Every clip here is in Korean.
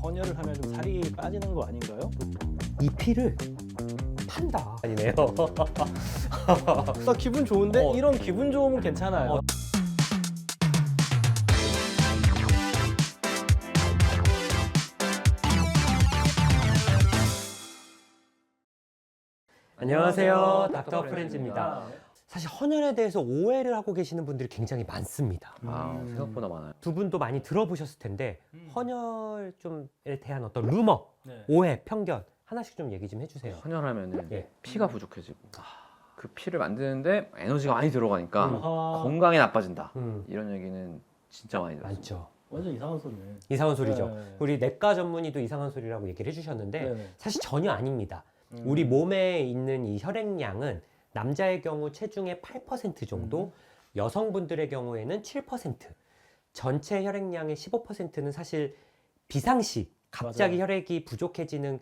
헌혈을 하면 좀 살이 빠지는 거 아닌가요? 이 피를 판다. 아니네요. 나 기분 좋은데 어. 이런 기분 좋으면 괜찮아요. 안녕하세요. 닥터 프렌즈입니다. 사실 헌혈에 대해서 오해를 하고 계시는 분들이 굉장히 많습니다. 생각보다 많아요. 두 분도 많이 들어보셨을 텐데 헌혈 좀에 대한 어떤 루머, 네. 오해, 편견 하나씩 좀 얘기 좀 해주세요. 헌혈하면은 예. 피가 부족해지고 그 피를 만드는데 에너지가 많이 들어가니까 아하. 건강이 나빠진다. 음, 이런 얘기는 진짜 많이 들었어요. 많죠. 완전 이상한 소리네. 이상한 소리죠. 네. 우리 내과 전문의도 이상한 소리라고 얘기를 해주셨는데 네네. 사실 전혀 아닙니다. 음. 우리 몸에 있는 이 혈액량은 남자의 경우 체중의 8% 정도, 여성분들의 경우에는 7%, 전체 혈액량의 15%는 사실 비상시 갑자기 맞아요. 혈액이 부족해지는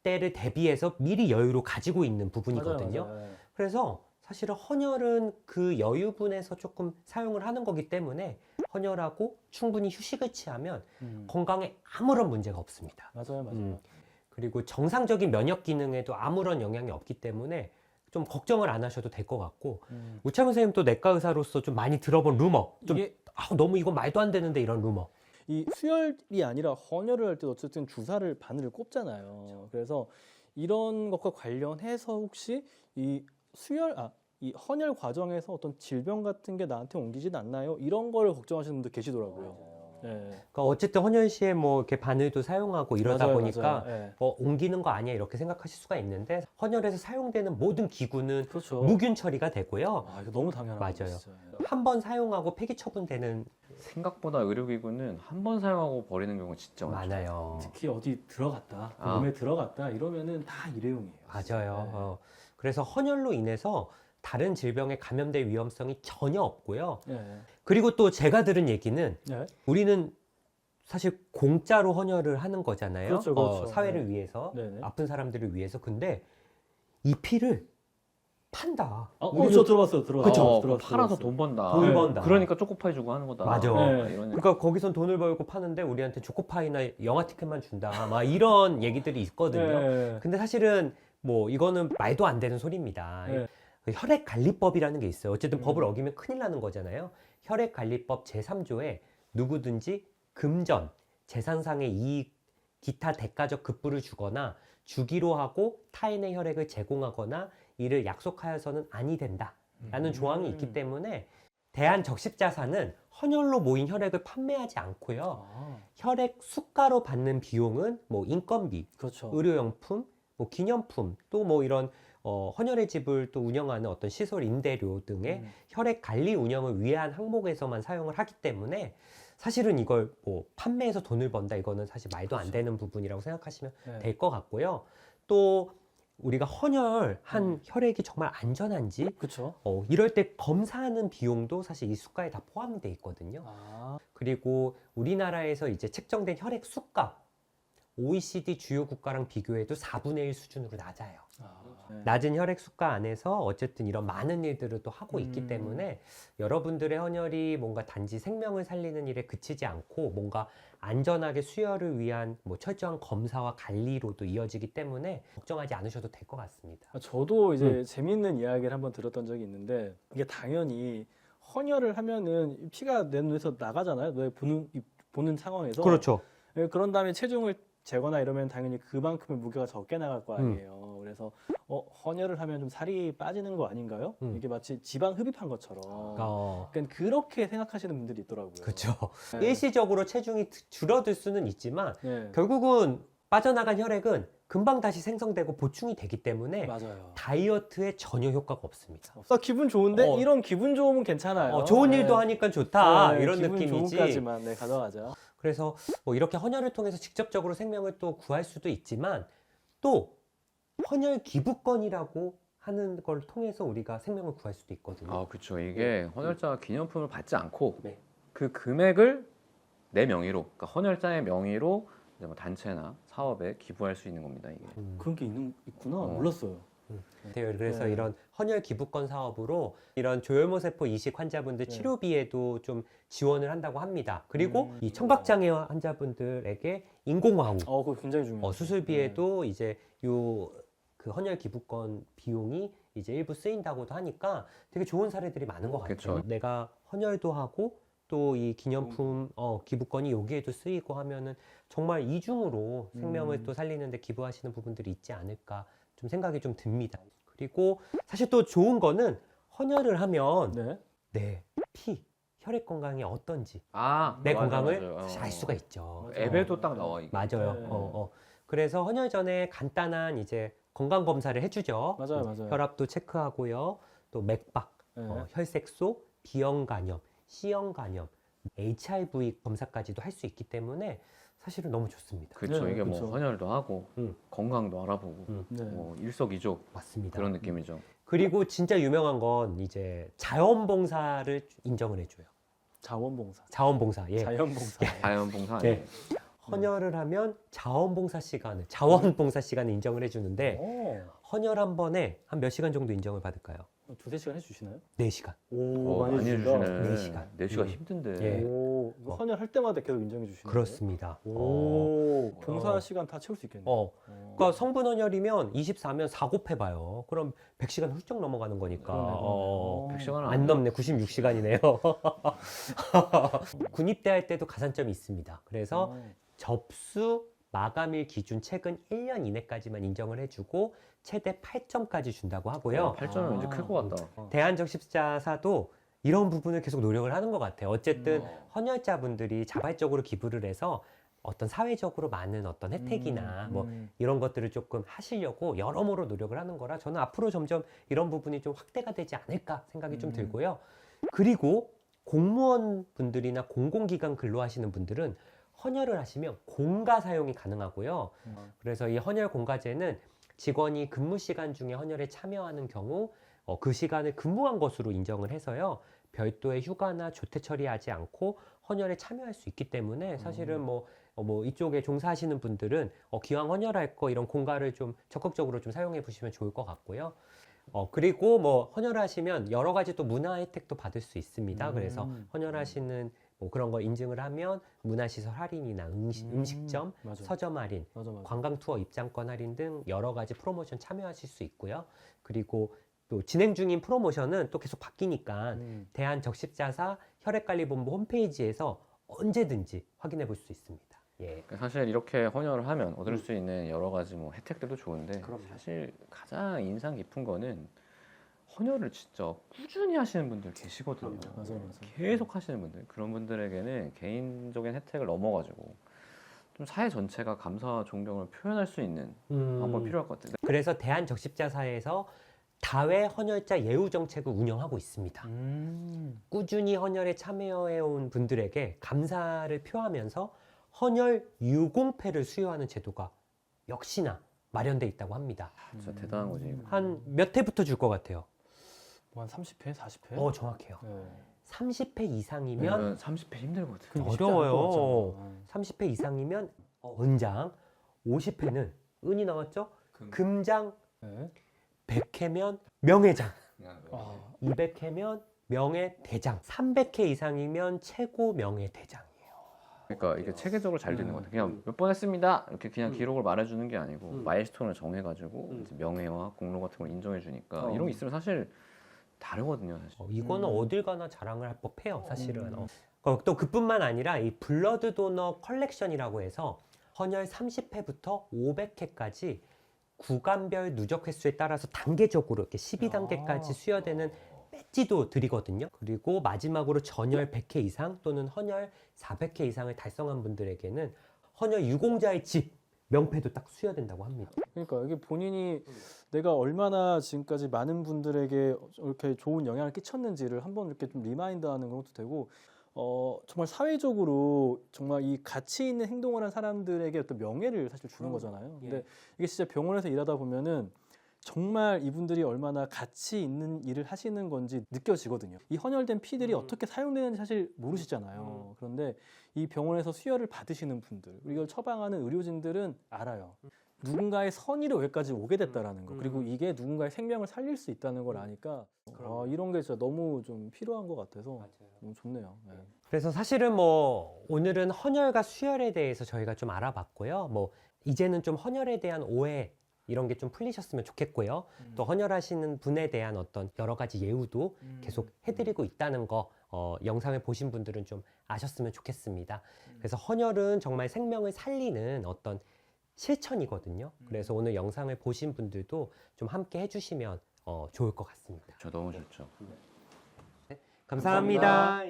때를 대비해서 미리 여유로 가지고 있는 부분이거든요. 맞아요. 그래서 사실은 헌혈은 그 여유분에서 조금 사용을 하는 거기 때문에 헌혈하고 충분히 휴식을 취하면 건강에 아무런 문제가 없습니다. 맞아요. 그리고 정상적인 면역 기능에도 아무런 영향이 없기 때문에 좀 걱정을 안 하셔도 될 것 같고, 우창 선생님 또 내과 의사로서 좀 많이 들어본 루머, 좀 이게 너무 이건 말도 안 되는데 이런 루머. 이 수혈이 아니라 헌혈을 할 때 어쨌든 주사를 바늘을 꼽잖아요. 그래서 이런 것과 관련해서 혹시 이 이 헌혈 과정에서 어떤 질병 같은 게 나한테 옮기진 않나요? 이런 걸 걱정하시는 분들 계시더라고요. 네. 그러니까 어쨌든 헌혈 시에 뭐 이렇게 바늘도 사용하고 이러다 맞아요, 보니까 맞아요. 네. 옮기는 거 아니야 이렇게 생각하실 수가 있는데, 헌혈에서 사용되는 모든 기구는 그렇죠. 무균 처리가 되고요. 아, 이거 너무 당연한 맞아요. 거죠, 진짜. 한 번 사용하고 폐기 처분되는 생각보다 의료기구는 한 번 사용하고 버리는 경우가 진짜 많아요. 많아요. 특히 어디 들어갔다, 아. 몸에 들어갔다 이러면은 다 일회용이에요. 맞아요. 네. 그래서 헌혈로 인해서 다른 질병에 감염될 위험성이 전혀 없고요. 네. 그리고 또 제가 들은 얘기는 네. 우리는 사실 공짜로 헌혈을 하는 거잖아요. 그렇죠, 그렇죠. 사회를 네. 위해서, 네네. 아픈 사람들을 위해서. 근데 이 피를 판다. 저 들어봤어요. 그쵸? 그럼 팔아서 돈 번다. 돈을 번다. 그러니까 초코파이 주고 하는 거다. 맞아. 네. 이런 그러니까 거기선 돈을 벌고 파는데 우리한테 초코파이나 영화 티켓만 준다. 막 이런 얘기들이 있거든요. 네. 근데 사실은 뭐 이거는 말도 안 되는 소리입니다. 네. 혈액관리법이라는 게 있어요. 어쨌든 법을 어기면 큰일 나는 거잖아요. 혈액관리법 제3조에 누구든지 금전, 재산상의 이익, 기타 대가적 급부를 주거나 주기로 하고 타인의 혈액을 제공하거나 이를 약속하여서는 아니 된다 라는 조항이 있기 때문에 대한적십자사는 헌혈로 모인 혈액을 판매하지 않고요. 아, 혈액 수가로 받는 비용은 뭐 인건비, 그렇죠. 의료용품, 뭐 기념품, 또 뭐 이런 헌혈의 집을 또 운영하는 어떤 시설 임대료 등의 혈액 관리 운영을 위한 항목에서만 사용을 하기 때문에 사실은 이걸 뭐 판매해서 돈을 번다, 이거는 사실 말도 안 되는 부분이라고 생각하시면 네. 될 것 같고요. 또 우리가 헌혈한 혈액이 정말 안전한지 그렇죠. 이럴 때 검사하는 비용도 사실 이 수가에 다 포함이 돼 있거든요. 아, 그리고 우리나라에서 이제 책정된 혈액 수가 OECD 주요 국가랑 비교해도 4분의 1 수준으로 낮아요. 네. 낮은 혈액 수가 안에서 어쨌든 이런 많은 일들을 또 하고 있기 때문에 여러분들의 헌혈이 뭔가 단지 생명을 살리는 일에 그치지 않고 뭔가 안전하게 수혈을 위한 뭐 철저한 검사와 관리로도 이어지기 때문에 걱정하지 않으셔도 될 것 같습니다. 저도 이제 재미있는 이야기를 한번 들었던 적이 있는데, 이게 당연히 헌혈을 하면은 피가 내 눈에서 나가잖아요. 내 보는 상황에서. 그렇죠. 예, 그런 다음에 체중을 재거나 이러면 당연히 그만큼의 무게가 적게 나갈 거 아니에요. 그래서 헌혈을 하면 좀 살이 빠지는 거 아닌가요? 이게 마치 지방 흡입한 것처럼. 그러니까 그렇게 생각하시는 분들이 있더라고요. 그렇죠. 네. 일시적으로 체중이 줄어들 수는 있지만 네. 결국은 빠져나간 혈액은 금방 다시 생성되고 보충이 되기 때문에 맞아요. 다이어트에 전혀 효과가 없습니다. 기분 좋은데 어. 이런 기분 좋으면 괜찮아요. 좋은 네. 일도 하니까 좋다, 네, 이런 기분 느낌이지. 좋은까지만 가져가자. 그래서 뭐 이렇게 헌혈을 통해서 직접적으로 생명을 또 구할 수도 있지만 또 헌혈 기부권이라고 하는 걸 통해서 우리가 생명을 구할 수도 있거든요. 그렇죠. 이게 헌혈자가 기념품을 받지 않고 네. 그 금액을 내 명의로, 그러니까 헌혈자의 명의로 이제 뭐 단체나 사업에 기부할 수 있는 겁니다. 이게. 그런 게 있구나. 어. 몰랐어요. 그래서 네. 이런 헌혈 기부권 사업으로 이런 조혈모세포 이식 환자분들 네. 치료비에도 좀 지원을 한다고 합니다. 그리고 이 음. 청각장애 환자분들에게 인공화후 그거 굉장히 중요해요. 수술비에도 이제 요 그 헌혈 기부권 비용이 이제 일부 쓰인다고도 하니까 되게 좋은 사례들이 많은 것 같아요. 그쵸. 내가 헌혈도 하고 또 이 기념품 기부권이 여기에도 쓰이고 하면은 정말 이중으로 생명을 또 살리는데 기부하시는 부분들이 있지 않을까 좀 생각이 좀 듭니다. 그리고 사실 또 좋은 거는 헌혈을 하면 네. 내 피, 혈액 건강이 어떤지 맞아요, 내 건강을 맞아요. 사실 알 수가 있죠. 맞아요. 앱에도 딱 나와 이게. 맞아요. 네. 그래서 헌혈 전에 간단한 이제 건강 검사를 해주죠. 맞아요, 맞아요. 혈압도 체크하고요. 또 맥박, 네. 혈색소, B형 간염, C형 간염, HIV 검사까지도 할 수 있기 때문에 사실은 너무 좋습니다. 그렇죠. 네, 이게 뭐 그쵸. 헌혈도 하고 음. 건강도 알아보고 네. 뭐 일석이조 맞습니다. 그런 느낌이죠. 그리고 진짜 유명한 건 이제 자원봉사를 인정을 해줘요. 자원봉사. 자원봉사. 예. 자연봉사. 자연봉사 네. 아니에요? 헌혈을 하면 자원봉사 시간을 인정을 해주는데 오, 헌혈 한 번에 한 몇 시간 정도 인정을 받을까요? 두세 시간 해주시나요? 4시간. 오, 많이 해주시네. 네 시간. 4시간 힘든데. 예. 오, 이거 헌혈할 때마다 계속 인정해 주시는 그렇습니다. 오, 봉사 시간 다 채울 수 있겠네요. 그러니까 성분 헌혈이면 24면 4 곱해봐요. 그럼 100시간 훌쩍 넘어가는 거니까. 그러네요. 100시간은 안 넘네. 96시간이네요. 군입대할 때도 가산점이 있습니다. 그래서 접수 마감일 기준 최근 1년 이내까지만 인정을 해주고 최대 8점까지 준다고 하고요. 8점은 이제 클 것 같다. 대한적십자사도 이런 부분을 계속 노력을 하는 것 같아요. 어쨌든 헌혈자분들이 자발적으로 기부를 해서 어떤 사회적으로 많은 어떤 혜택이나 뭐 이런 것들을 조금 하시려고 여러모로 노력을 하는 거라 저는 앞으로 점점 이런 부분이 좀 확대가 되지 않을까 생각이 좀 들고요. 그리고 공무원 분들이나 공공기관 근로하시는 분들은 헌혈을 하시면 공가 사용이 가능하고요. 그래서 이 헌혈 공가제는 직원이 근무 시간 중에 헌혈에 참여하는 경우 그 시간을 근무한 것으로 인정을 해서요. 별도의 휴가나 조퇴 처리하지 않고 헌혈에 참여할 수 있기 때문에 사실은 뭐 이쪽에 종사하시는 분들은 기왕 헌혈할 거 이런 공가를 좀 적극적으로 좀 사용해 보시면 좋을 것 같고요. 그리고 뭐 헌혈하시면 여러 가지 또 문화 혜택도 받을 수 있습니다. 그래서 헌혈하시는 뭐 그런 거 인증을 하면 문화시설 할인이나 음식점, 맞아. 서점 할인, 맞아. 관광 투어 입장권 할인 등 여러 가지 프로모션 참여하실 수 있고요. 그리고 또 진행 중인 프로모션은 또 계속 바뀌니까 대한적십자사 혈액관리본부 홈페이지에서 언제든지 확인해 볼 수 있습니다. 예. 사실 이렇게 헌혈을 하면 얻을 수 있는 여러 가지 뭐 혜택들도 좋은데 그럼요. 사실 가장 인상 깊은 거는 헌혈을 진짜 꾸준히 하시는 분들 계시거든요. 맞아. 계속 하시는 분들 그런 분들에게는 개인적인 혜택을 넘어가지고 좀 사회 전체가 감사와 존경을 표현할 수 있는 방법이 필요할 것 같아요. 그래서 대한적십자사에서 다회 헌혈자 예우 정책을 운영하고 있습니다. 꾸준히 헌혈에 참여해온 분들에게 감사를 표하면서 헌혈 유공패를 수여하는 제도가 역시나 마련돼 있다고 합니다. 진짜 대단한 거지. 이거. 한 몇 회부터 줄 것 같아요? 한 30회, 40회? 정확해요. 네. 30회 이상이면 그러면 30회 힘들거든. 그게 쉽지 않을 것 어려워요. 같잖아. 30회 이상이면 은장, 50회는 은이 나왔죠? 금장, 네. 100회면 명예장, 아, 200회면 명예대장, 300회 이상이면 최고 명예대장이에요. 그러니까 이게 체계적으로 잘 되는 것 같아요. 그냥 몇 번 했습니다. 이렇게 그냥 기록을 말해주는 게 아니고 마일스톤을 정해가지고 이제 명예와 공로 같은 걸 인정해주니까 이런 게 있으면 사실 다르거든요. 사실. 이거는 어딜 가나 자랑을 할 법해요, 사실은. 또 그뿐만 아니라 이 블러드 도너 컬렉션이라고 해서 헌혈 30회부터 500회까지 구간별 누적 횟수에 따라서 단계적으로 이렇게 12단계까지 수여되는 배지도 드리거든요. 그리고 마지막으로 전혈 100회 이상 또는 헌혈 400회 이상을 달성한 분들에게는 헌혈 유공자의 집 명패도 딱 수여된다고 합니다. 그러니까 이게 본인이 내가 얼마나 지금까지 많은 분들에게 이렇게 좋은 영향을 끼쳤는지를 한번 이렇게 좀 리마인드하는 것도 되고, 정말 사회적으로 정말 이 가치 있는 행동을 한 사람들에게 어떤 명예를 사실 주는 거잖아요. 근데 이게 진짜 병원에서 일하다 보면은 정말 이분들이 얼마나 가치 있는 일을 하시는 건지 느껴지거든요. 이 헌혈된 피들이 어떻게 사용되는지 사실 모르시잖아요. 그런데 이 병원에서 수혈을 받으시는 분들, 그리고 이걸 처방하는 의료진들은 알아요. 누군가의 선의로 여기까지 오게 됐다라는 거, 그리고 이게 누군가의 생명을 살릴 수 있다는 걸 아니까 이런 게 진짜 너무 좀 필요한 것 같아서 너무 좋네요. 네. 그래서 사실은 뭐 오늘은 헌혈과 수혈에 대해서 저희가 좀 알아봤고요. 뭐 이제는 좀 헌혈에 대한 오해 이런 게 좀 풀리셨으면 좋겠고요. 또 헌혈하시는 분에 대한 어떤 여러 가지 예우도 계속 해드리고 있다는 거 영상을 보신 분들은 좀 아셨으면 좋겠습니다. 그래서 헌혈은 정말 생명을 살리는 어떤 실천이거든요. 그래서 오늘 영상을 보신 분들도 좀 함께 해주시면 좋을 것 같습니다. 저 너무 좋죠. 감사합니다.